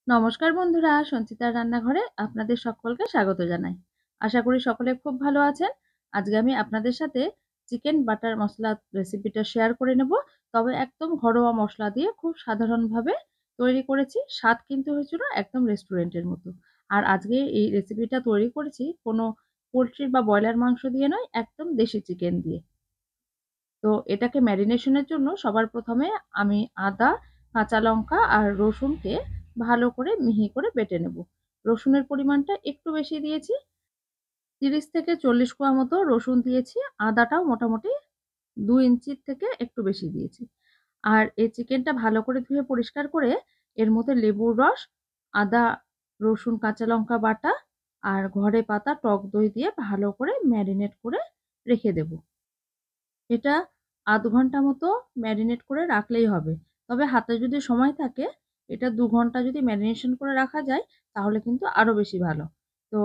নমস্কার বন্ধুরা, সঞ্চিতার রান্নাঘরে আপনাদের সকলকে স্বাগত জানাই। আশা করি সকলে খুব ভালো আছেন। আজকে আমি আপনাদের সাথে চিকেন বাটার মশলা রেসিপিটা শেয়ার করে নেব। তবে একদম ঘরোয়া মশলা দিয়ে খুব সাধারণভাবে তৈরি করেছি। স্বাদ কিন্তু হয়েছিল একদম রেস্টুরেন্টের মতো। আর আজকে এই রেসিপিটা তৈরি করেছি কোনো পোল্ট্রি বা ব্রয়লার মাংস দিয়ে নয়, একদম দেশি চিকেন দিয়ে। তো এটাকে ম্যারিনেশনের জন্য সবার প্রথমে আমি আদা, কাঁচা লঙ্কা আর রসুনকে ভালো করে মিহি করে বেটে নেব। রসুনের পরিমাণটা একটু বেশি দিয়েছি, 30 থেকে 40 কোয়া মতো রসুন দিয়েছি। আদাটাও মোটামুটি 2 ইঞ্চির থেকে একটু বেশি দিয়েছি। আর এই চিকেনটা ভালো করে ধুয়ে পরিষ্কার করে এর মধ্যে লেবুর রস, আদা, রসুন, কাঁচা লঙ্কা বাটা আর ঘরে পাতা টক দই দিয়ে ভালো করে ম্যারিনেট করে রেখে দেব। এটা আধ ঘন্টা মতো ম্যারিনেট করে রাখলেই হবে। তবে হাতে যদি সময় থাকে, এটা 2 ঘন্টা যদি ম্যারিনেশন করে রাখা যায় তাহলে কিন্তু আরো বেশি ভালো। তো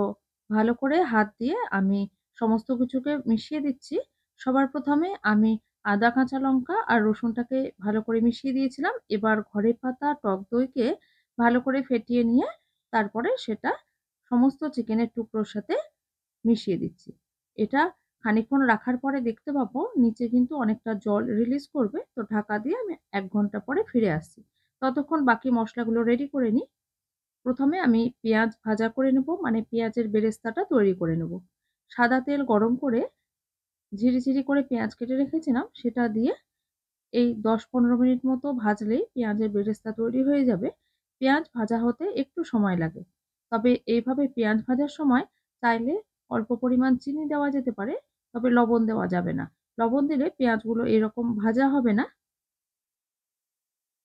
ভালো করে হাত দিয়ে আমি সমস্ত কিছুকে মিশিয়ে দিচ্ছি। সবার প্রথমে আমি আদা, কাঁচা লঙ্কা আর রসুনটাকে ভালো করে মিশিয়ে দিয়েছিলাম। এবার ঘরে পাতা টক দইকে ভালো করে ফেটিয়ে নিয়ে তারপরে সেটা সমস্ত চিকেনের টুকরোর সাথে মিশিয়ে দিচ্ছি। এটা খানিকক্ষণ রাখার পরে দেখতে পাবো নিচে কিন্তু অনেকটা জল রিলিজ করবে। তো ঢাকা দিয়ে আমি 1 ঘন্টা পরে ফিরে আসছি। ততক্ষণ বাকি মশলাগুলো রেডি করে নিই। প্রথমে আমি পেঁয়াজ ভাজা করে নেব, মানে পেঁয়াজের বেরেস্তাটা তৈরি করে নেব। সাদা তেল গরম করে ঝিরিঝিরি করে পেঁয়াজ কেটে রেখেছিলাম সেটা দিয়ে এই 10-15 মিনিট মতো ভাজলেই পেঁয়াজের বেরেস্তা তৈরি হয়ে যাবে। পেঁয়াজ ভাজা হতে একটু সময় লাগে। তবে এইভাবে পেঁয়াজ ভাজার সময় চাইলে অল্প পরিমাণ চিনি দেওয়া যেতে পারে, তবে লবণ দেওয়া যাবে না। লবণ দিলে পেঁয়াজগুলো এরকম ভাজা হবে না।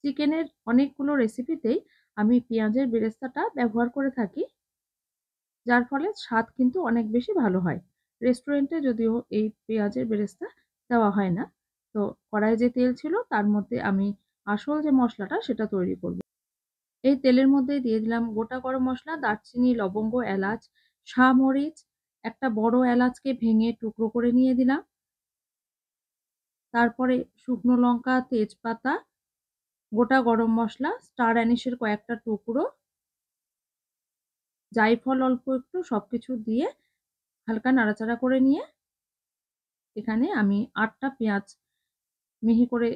চিকেনের অনেকগুলো রেসিপিতেই আমি পেঁয়াজের বেরেস্তাটা ব্যবহার করে থাকি, যার ফলে স্বাদ কিন্তু অনেক বেশি ভালো হয়। রেস্টুরেন্টে যদিও এই পেঁয়াজের বেরেস্তা দেওয়া হয় না। তো কড়াইয়ে যে তেল ছিল তার মধ্যে আমি আসল যে মশলাটা সেটা তৈরি করব। এই তেলের মধ্যে দিয়ে দিলাম গোটা গরম মসলা, দারচিনি, লবঙ্গ, এলাচ, শাহমরিচ, একটা বড় এলাচকে ভেঙে টুকরো করে নিয়ে দিলাম। তারপরে শুকনো লঙ্কা, তেজপাতা, গোটা গরম মসলা, স্টার অ্যানিসের কয়েকটা টুকরো, জায়ফল অল্প একটু, সবকিছু দিয়ে হালকা নাড়াচাড়া করে নিয়ে এখানে আমি 8টা পেঁয়াজ মিহি করে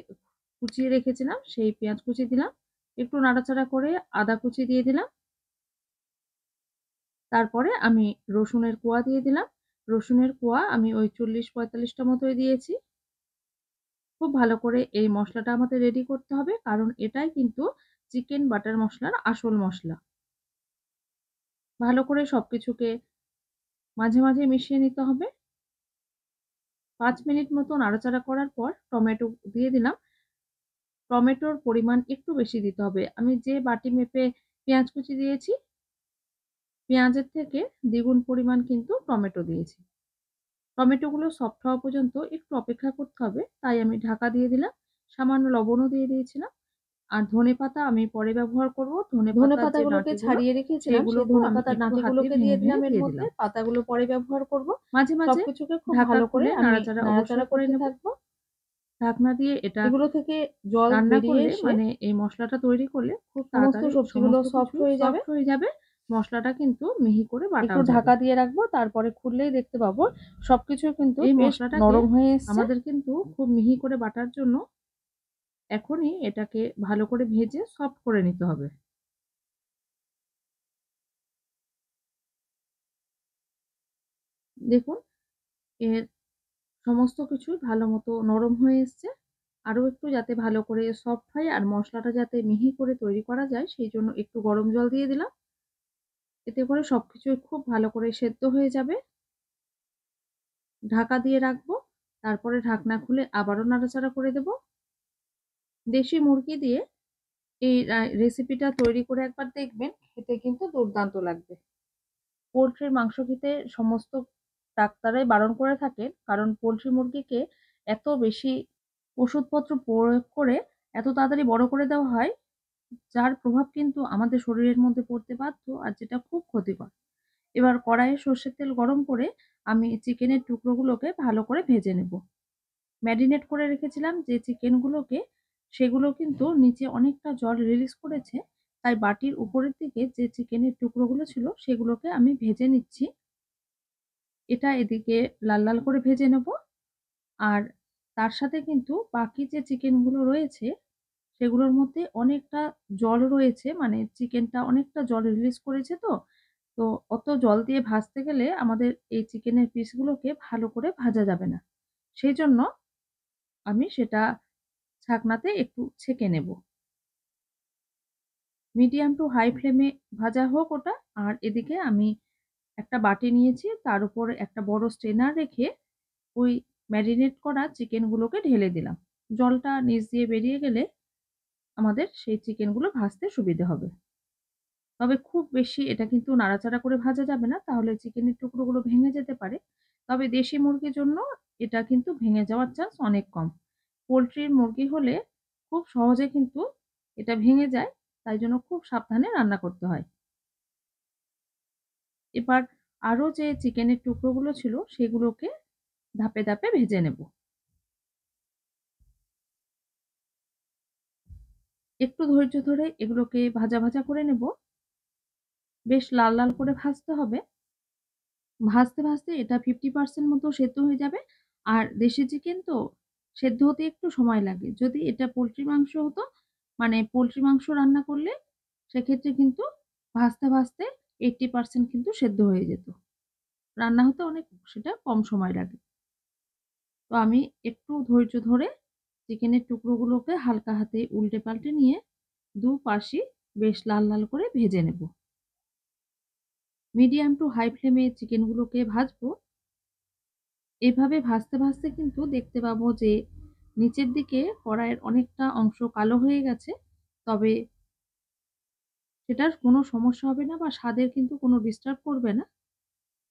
কুচিয়ে রেখেছিলাম সেই পেঁয়াজ কুচি দিলাম। একটু নাড়াচাড়া করে আদা কুচি দিয়ে দিলাম। তারপরে আমি রসুনের কোয়া দিয়ে দিলাম। রসুনের কোয়া আমি ওই 40-45টা মতোই দিয়েছি। খুব ভালো করে এই মশলাটা আমাদের রেডি করতে হবে, কারণ এটাই কিন্তু চিকেন বাটার মশলার আসল মশলা। ভালো করে সবকিছুকে মাঝে মাঝে মিশিয়ে নিতে হবে। 5 মিনিট মতো নাড়াচাড়া করার পর টমেটো দিয়ে দিলাম। টমেটোর পরিমাণ একটু বেশি দিতে হবে। আমি যে বাটি মেপে পেঁয়াজ কুচি দিয়েছি, পেঁয়াজের থেকে দ্বিগুণ পরিমাণ কিন্তু টমেটো দিয়েছি। টমেটোগুলো সফট হওয়া পর্যন্ত একটু অপেক্ষা করতে হবে, তাই আমি ঢাকা দিয়ে দিলাম। সামান্য লবণও দিয়ে দিয়েছিলাম। আর ধনেপাতা আমি পরে ব্যবহার করব। ধনেপাতার যে ধনেপাতাগুলোকে ডাঁটিগুলো ছাড়িয়ে রেখেছিলাম, সেই সেগুলোকেও আমি ধনেপাতার একটু হাতে ডাঁটিগুলোকে ভেঙে দিয়ে ভেঙে দিলাম এর দিয়ে মধ্যে। দিলাম। পাতাগুলো পরে ব্যবহার করব। মাঝে মাঝে সবকিছুকে খুব ঢাকা ভালো করে খুলে আমি নাড়াচাড়া অবশ্যই নাড়াচাড়া করে করতে নেব। থাকবো। ঢাকনা দিয়ে এটা এগুলো থেকে জল রান্না বেরিয়ে করলে, এসে মানে এই মশলাটা তৈরি করলে খুব সমস্ত তাড়াতাড়ি সবজিগুলো সমস্ত সফট কিছু হয়ে যাবে। সফট হয়ে যাবে। মশলাটা কিন্তু মিহি করে একটু বাটাও যাবে। ঢাকা দিয়ে রাখবো, তারপরে খুললেই দেখতে পাবো সবকিছু কিন্তু এই বেশ মশলাটাকে নরম হয়ে এসছে। আমাদের কিন্তু খুব মিহি করে বাটার জন্য এখনই এটাকে ভালো করে ভেজে সফট করে নিতে হবে। দেখুন, এর সমস্ত কিছুই ভালো মতো নরম হয়ে এসছে। আরো একটু যাতে ভালো করে সফট হয় আর মশলাটা যাতে মিহি করে তৈরি করা যায় সেই জন্য একটু গরম জল দিয়ে দিলাম। এতে করে সবকিছুই খুব ভালো করে সেদ্ধ হয়ে যাবে। ঢাকা দিয়ে রাখবো। তারপরে ঢাকনা খুলে আবারও নাড়াচাড়া করে দেব। দেশি মুরগি দিয়ে এই রেসিপিটা তৈরি করে একবার দেখবেন, খেতে কিন্তু দুর্দান্ত লাগবে। পোল্ট্রির মাংস খেতে সমস্ত ডাক্তাররাই বারণ করে থাকেন, কারণ পোল্ট্রি মুরগিকে এত বেশি ওষুধপত্র প্রয়োগ করে এত তাড়াতাড়ি বড় করে দেওয়া হয়, যার প্রভাব কিন্তু আমাদের শরীরের মধ্যে পড়তে বাধ্য, আর যেটা খুব ক্ষতিকর। এবার কড়াইয়ে সর্ষের তেল গরম করে আমি চিকেনের টুকরোগুলোকে ভালো করে ভেজে নেব। ম্যারিনেট করে রেখেছিলাম যে চিকেনগুলোকে, সেগুলো কিন্তু নিচে অনেকটা জল রিলিজ করেছে। তাই বাটির উপরের দিকে যে চিকেনের টুকরোগুলো ছিল সেগুলোকে আমি ভেজে নিচ্ছি। এটা এদিকে লাল লাল করে ভেজে নেব। আর তার সাথে কিন্তু বাকি যে চিকেনগুলো রয়েছে সেগুলোর মধ্যে অনেকটা জল রয়েছে, মানে চিকেনটা অনেকটা জল রিলিজ করেছে তো। তো অত জল দিয়ে ভাজতে গেলে আমাদের এই চিকেনের পিসগুলোকে ভালো করে ভাজা যাবে না। সেইজন্য আমি সেটা ছাঁকনাতে একটু ছেঁকে নেব। মিডিয়াম টু হাই ফ্লেমে ভাজা হোক ওটা। আর এদিকে আমি একটা বাটি নিয়েছি, তার উপর একটা বড় স্ট্রেনার রেখে ওই ম্যারিনেট করা চিকেনগুলোকে ঢেলে দিলাম। জলটা নিচ দিয়ে বেরিয়ে গেলে আমাদের সেই চিকেনগুলো ভাজতে সুবিধে হবে। তবে খুব বেশি এটা কিন্তু নাড়াচাড়া করে ভাজা যাবে না, তাহলে চিকেনের টুকরোগুলো ভেঙে যেতে পারে। তবে দেশি মুরগির জন্য এটা কিন্তু ভেঙে যাওয়ার চান্স অনেক কম। পোল্ট্রির মুরগি হলে খুব সহজে কিন্তু এটা ভেঙে যায়, তাই জন্য খুব সাবধানে রান্না করতে হয়। এবার আরও যে চিকেনের টুকরোগুলো ছিল সেগুলোকে ধাপে ধাপে ভেজে নেব। একটু ধৈর্য ধরে এগুলোকে ভাজা ভাজা করে নেব। বেশ লাল লাল করে ভাজতে হবে। ভাজতে ভাজতে এটা 50% মতো সেদ্ধ হয়ে যাবে। আর দেশি চিকেন তো সেদ্ধ হতে একটু সময় লাগে। যদি এটা পোল্ট্রি মাংস হতো, মানে পোল্ট্রি মাংস রান্না করলে সেক্ষেত্রে কিন্তু ভাজতে ভাজতে 80% কিন্তু সেদ্ধ হয়ে যেত। রান্না হতে অনেক সেটা কম সময় লাগে। তো আমি একটু ধৈর্য ধরে চিকেনের টুকরোগুলোকে হালকা হাতে উল্টে পাল্টে নিয়ে দুপাশই বেশ লাল লাল করে ভেজে নেব। মিডিয়াম টু হাই ফ্লেমে চিকেনগুলোকে ভাজবো। এভাবে ভাজতে ভাজতে কিন্তু দেখতে পাবো যে নিচের দিকে কড়াইয়ের অনেকটা অংশ কালো হয়ে গেছে। তবে সেটার কোনো সমস্যা হবে না বা স্বাদের কিন্তু কোনো ডিস্টার্ব করবে না।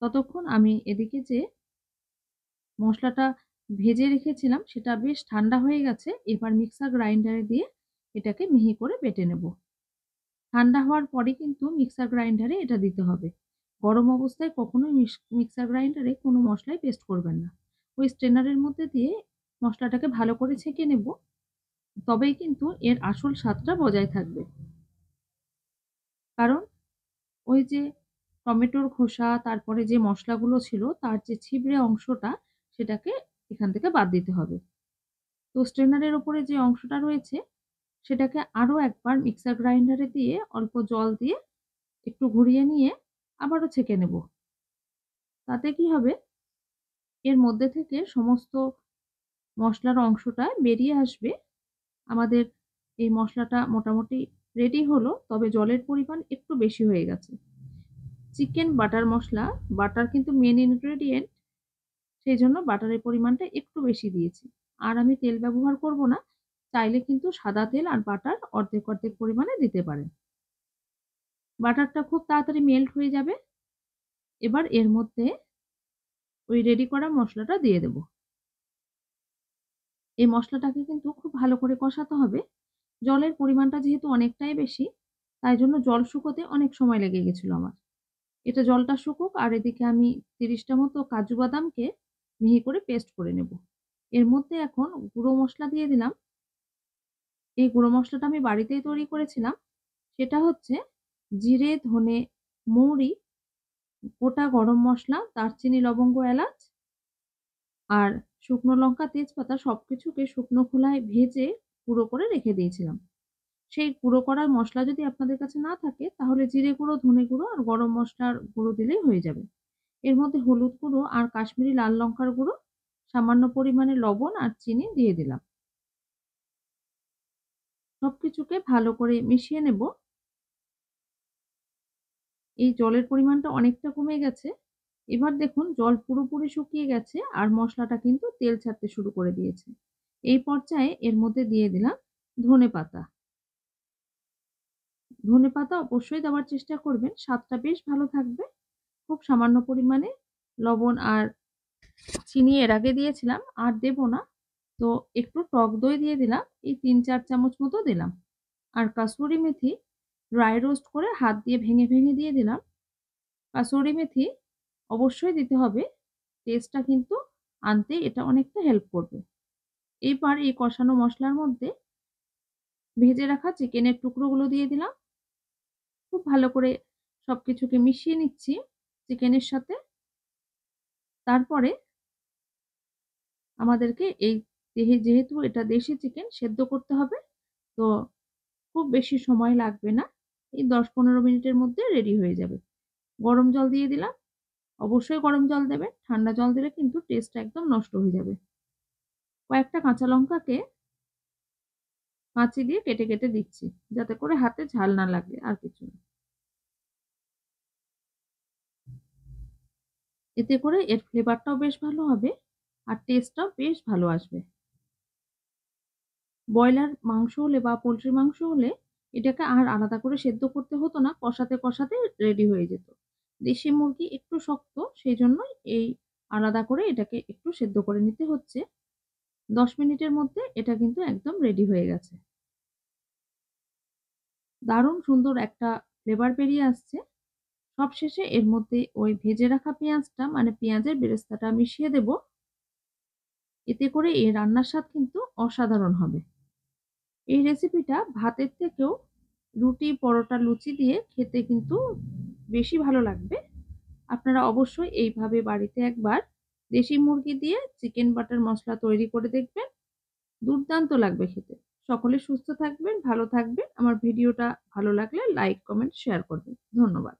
ততক্ষণ আমি এদিকে যে মশলাটা ভেজে রেখেছিলাম সেটা বেশ ঠান্ডা হয়ে গেছে। এবার মিক্সার গ্রাইন্ডারে দিয়ে এটাকে মিহি করে বেটে নেব। ঠান্ডা হওয়ার পরে কিন্তু মিক্সার গ্রাইন্ডারে এটা দিতে হবে। গরম অবস্থায় কখনোই মিক্সার গ্রাইন্ডারে কোনো মশলাই পেস্ট করবেন না। ওই স্ট্রেনারের মধ্যে দিয়ে মশলাটাকে ভালো করে ছেঁকে নেব। তবেই কিন্তু এর আসল স্বাদটা বজায় থাকবে। কারণ ওই যে টমেটোর খোসা, তারপরে যে মসলাগুলো ছিল তার যে ছিবড়ে অংশটা সেটাকে এখান থেকে বাদ দিতে হবে। তো স্ট্রেনারের উপরে যে অংশটা রয়েছে সেটাকে আরো একবার মিক্সার গ্রাইন্ডারে দিয়ে অল্প জল দিয়ে একটু ঘুরিয়ে নিয়ে আবারও ছেঁকে নেব। তাতে কি হবে, এর মধ্যে থেকে সমস্ত মসলার অংশটা বেরিয়ে আসবে। আমাদের এই মসলাটা মোটামুটি রেডি হলো, তবে জলের পরিমাণ একটু বেশি হয়ে গেছে। চিকেন বাটার মসলা, বাটার কিন্তু মেন ইনগ্রেডিয়েন্ট, সেই জন্য বাটারের পরিমাণটা একটু বেশি দিয়েছি। আর আমি তেল ব্যবহার করব না, চাইলে কিন্তু সাদা তেল আর বাটার অর্ধেক অর্ধেক পরিমাণে দিতে পারেন। বাটারটা খুব তাড়াতাড়ি মেল্ট হয়ে যাবে। এবার এর মধ্যে ওই রেডি করা মশলাটা দিয়ে দেব। এই মশলাটাকে কিন্তু খুব ভালো করে কষাতে হবে। জলের পরিমাণটা যেহেতু অনেকটাই বেশি, তাই জন্য জল শুকোতে অনেক সময় লেগে গেছিল আমার। এটা জলটা শুকুক আর এদিকে আমি 30টা মতো কাজু বাদামকে মিহি করে পেস্ট করে নেব। এর মধ্যে এখন গুঁড়ো মশলা দিয়ে দিলাম। এই গুঁড়ো মশলাটা আমি বাড়িতেই তৈরি করেছিলাম। সেটা হচ্ছে জিরে, ধনে, মৌরি, গোটা গরম মশলা, দারচিনি, লবঙ্গ, এলাচ আর শুকনো লঙ্কা, তেজপাতা সবকিছুকে শুকনো খোলায় ভেজে গুঁড়ো করে রেখে দিয়েছিলাম। সেই গুঁড়ো করা মসলা যদি আপনাদের কাছে না থাকে তাহলে জিরে গুঁড়ো, ধনে গুঁড়ো আর গরম মসলার গুঁড়ো দিলেই হয়ে যাবে। এর মধ্যে হলুদ গুঁড়ো আর কাশ্মীরি লাল লঙ্কার গুঁড়ো, সামান্য পরিমাণে লবণ আর চিনি দিয়ে দিলাম। সবকিছুকে ভালো করে মিশিয়ে নেব। এই জলের পরিমাণটা অনেকটা কমে গেছে। এবার দেখুন জল পুরোপুরি শুকিয়ে গেছে আর মসলাটা কিন্তু তেল ছাড়তে শুরু করে দিয়েছে। এই পর্যায়ে এর মধ্যে দিয়ে দিলাম ধনেপাতা। ধনেপাতা অবশ্যই দেওয়ার চেষ্টা করবেন, স্বাদটা বেশ ভালো থাকবে। খুব সামান্য পরিমাণে লবণ আর চিনি এর আগে দিয়েছিলাম, আর দেব না। তো একটু টক দই দিয়ে দিলাম, এই 3-4 চামচ মতো দিলাম। আর কাসুরি মেথি ড্রাই রোস্ট করে হাত দিয়ে ভেঙে ভেঙে দিয়ে দিলাম। কাসুরি মেথি অবশ্যই দিতে হবে, টেস্টটা কিন্তু আনতে এটা অনেকটা হেল্প করবে। এবার এই কষানো মশলার মধ্যে ভেজে রাখা চিকেনের টুকরোগুলো দিয়ে দিলাম। খুব ভালো করে সবকিছুকে মিশিয়ে নিচ্ছি চিকেনের সাথে। তারপরে আমাদেরকে এই যেহেতু এটা দেশি চিকেন সেদ্ধ করতে হবে, তো খুব বেশি সময় লাগবে না। এই ১০-১৫ মিনিটের মধ্যে রেডি হয়ে যাবে। গরম জল দিয়ে দিলাম। অবশ্যই গরম জল দেবেন। ঠান্ডা জল দিলে কিন্তু টেস্টটা একদম নষ্ট হয়ে যাবে। কয়েকটা কাঁচা লঙ্কাকে কাঁচি দিয়ে কেটে, কেটে দিচ্ছি, যাতে করে হাতে ঝাল না লাগে, আর কিছু না। এতে করে এর ফ্লেভারটাও বেশ ভালো হবে আর টেস্টটাও বেশ ভালো আসবে। ব্রয়লার মাংস হলে বা পোল্ট্রির মাংস হলে এটাকে আর আলাদা করে সেদ্ধ করতে হতো না, কষাতে, কষাতে রেডি হয়ে যেত। দেশি মুরগি একটু শক্ত, সেইজন্যই এই আলাদা করে এটাকে একটু সেদ্ধ করে নিতে হচ্ছে। ১০ মিনিটের মধ্যে এটা কিন্তু একদম রেডি হয়ে গেছে। দারুণ সুন্দর একটা ফ্লেভার বেরিয়ে আসছে। সবশেষে এর মধ্যে ওই ভেজে রাখা পেঁয়াজটা, মানে পেঁয়াজের বেরেস্তাটা মিশিয়ে দেব। এতে করে এই রান্নার স্বাদ কিন্তু অসাধারণ হবে। এই রেসিপিটা ভাতের থেকেও রুটি, পরোটা, লুচি দিয়ে খেতে কিন্তু বেশি ভালো লাগবে। আপনারা অবশ্যই এইভাবে বাড়িতে একবার দেশি মুরগি দিয়ে চিকেন বাটার মসলা তৈরি করে দেখবেন। দুর্দান্ত লাগবে খেতে। সকলে সুস্থ থাকবেন, ভালো থাকবেন। আমার ভিডিওটা ভালো লাগলে লাইক, কমেন্ট, শেয়ার করবেন। ধন্যবাদ।